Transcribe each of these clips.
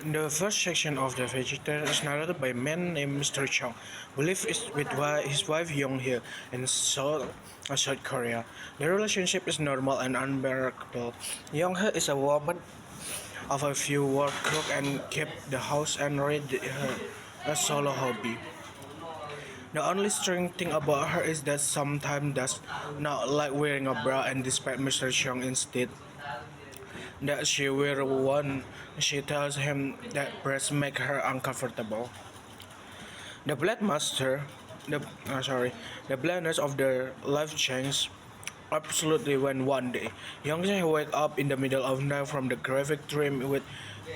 The first section of the vegetarian is narrated by a man named Mr. Chung, who lives with his wife Young Hee in South Korea. Their relationship is normal and unbreakable. Young Hee is a woman of a few work, cook, and keep the house and read her a solo hobby. The only strange thing about her is that sometimes does not like wearing a bra, and despite Mr. Chung instead that she wear one, she tells him that breasts make her uncomfortable. The Black Master, the blindness of their life change absolutely when one day Young Jae wake up in the middle of night from the graphic dream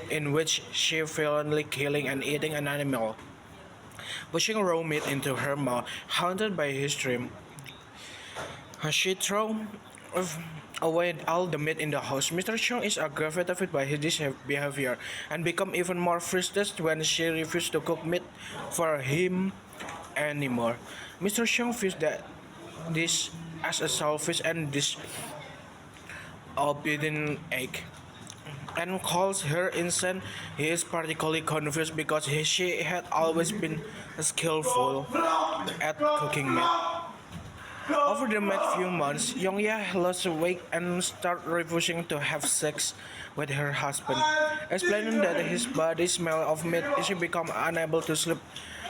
in which she violently killing and eating an animal, pushing raw meat into her mouth. Haunted by his dream, she throws away all the meat in the house. Mr. Chung is aggravated by his behavior and become even more frustrated when she refuses to cook meat for him anymore. Mr. Chung feels that this as a selfish and disobedient act and calls her insane. He is particularly confused because she had always been skillful at cooking meat. Over the next few months, Yongya lost weight and started refusing to have sex with her husband, explaining that his body smelled of meat. She became unable to sleep.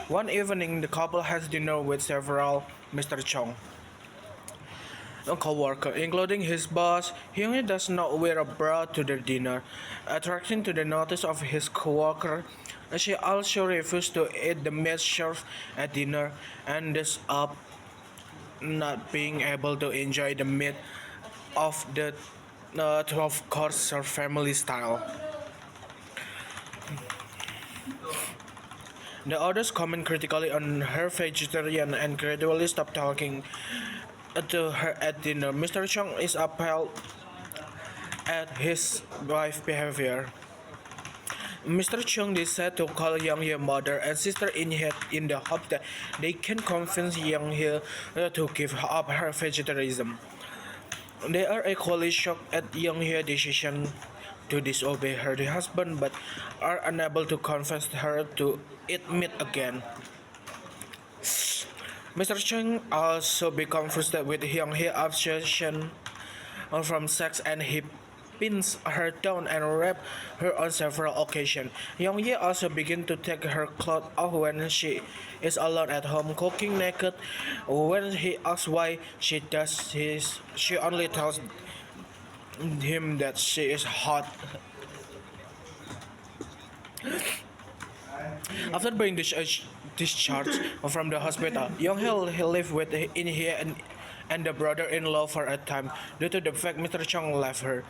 One evening, the couple has dinner with several Mr. Chong, a co-worker, including his boss. Hyung does not wear a bra to the dinner, attracting to the notice of his co-worker. She also refused to eat the meat served at dinner and thus up not being able to enjoy the meat of the 12 course or family style. The others comment critically on her vegetarian and gradually stop talking to her at dinner. Mr. Chung is appalled at his wife's behavior. Mr. Chung decided to call Young Hee mother and sister in the hope that they can convince Young Hee to give up her vegetarianism. They are equally shocked at Young Hee's decision to disobey her husband but are unable to convince her to eat meat again. Mr. Chung also becomes frustrated with Young Hee's obsession from sex and he pins her down and rapes her on several occasions. Young Ye also begins to take her clothes off when she is alone at home, cooking naked. When he asks why she does this, she only tells him that she is hot. After being discharged from the hospital, Young Hee lived with in here and the brother-in-law for a time due to the fact Mr. Chung left her.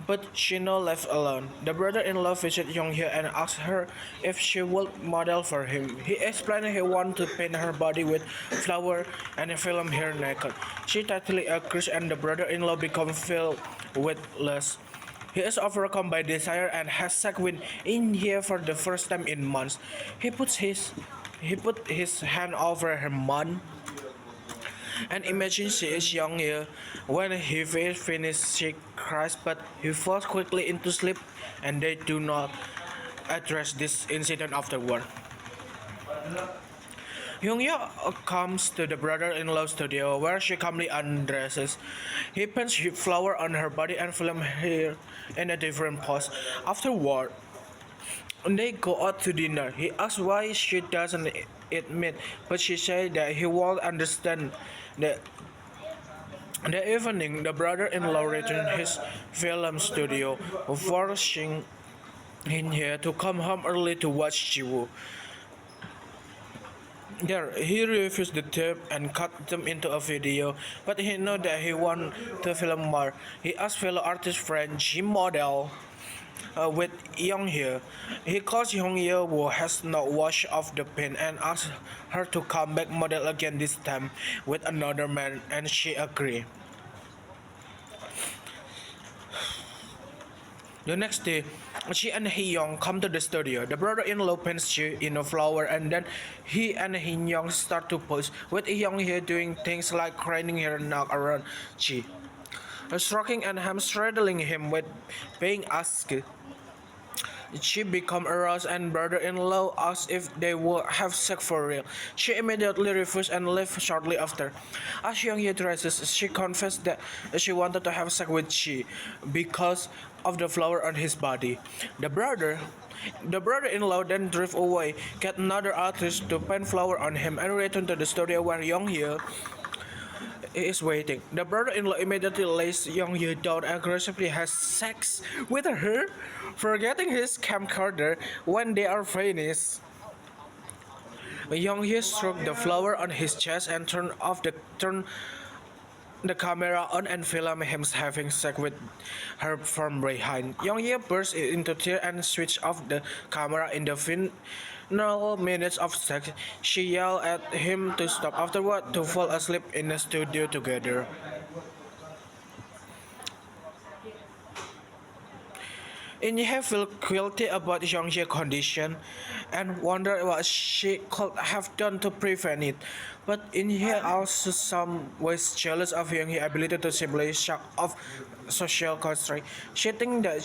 But she now left alone. The brother-in-law visited Young Hee and asked her if she would model for him. He explained he wanted to paint her body with flour and film her naked. She tightly agrees and the brother-in-law becomes filled with lust. He is overcome by desire and has sex with in here for the first time in months. He put his hand over her mouth and imagine she is young here. When he finishes, she cries, but he falls quickly into sleep, and they do not address this incident afterward. Hyungya comes to the brother-in-law's studio where she calmly undresses. He paints flower on her body and films her in a different pose. Afterward, they go out to dinner. He asks why she doesn't eat meat, but she says that he won't understand. The, the evening, the brother-in-law returned his film studio, forcing him here to come home early to watch Jiwoo. There, he refused the tape and cut them into a video, but he knew that he wanted to film more. He asked fellow artist friend Jim model with Young Hee. He calls Young Hee who has not washed off the paint and asks her to come back model again this time with another man and she agrees. The next day, she and Hee-young come to the studio. The brother-in-law paints Ji in a flower and then he and Hee-young start to pose, with Young Hee doing things like craning her neck around Ji, stroking and straddling him with being asked She became aroused and brother-in-law asked if they would have sex for real. She immediately refused and left shortly after. As Young Ye dresses, she confessed that she wanted to have sex with Chi because of the flower on his body. The brother the brother-in-law then drove away, got another artist to paint flower on him, and returned to the studio where Young Ye is waiting. The brother-in-law immediately lays Young Ye down and aggressively has sex with her, forgetting his camcorder when they are finished. Young Ye struck the flower on his chest and turned the camera on and filmed him having sex with her from behind. Young Ye burst into tears and switched off the camera in the final minutes of sex. She yelled at him to stop afterward to fall asleep in the studio together. Inhe felt guilty about Youngjae's condition and wondered what she could have done to prevent it. But Inhe also some was jealous of Youngjae's ability to simply shock off social constraint. She thinks that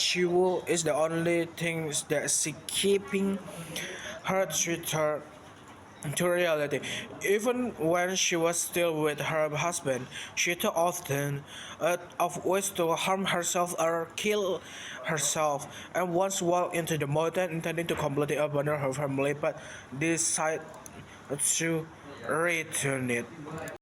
is the only thing that's keeping her treated to reality. Even when she was still with her husband, she too often of ways to harm herself or kill herself, and once walked into the mountain intending to completely abandon her family, but decided to return it.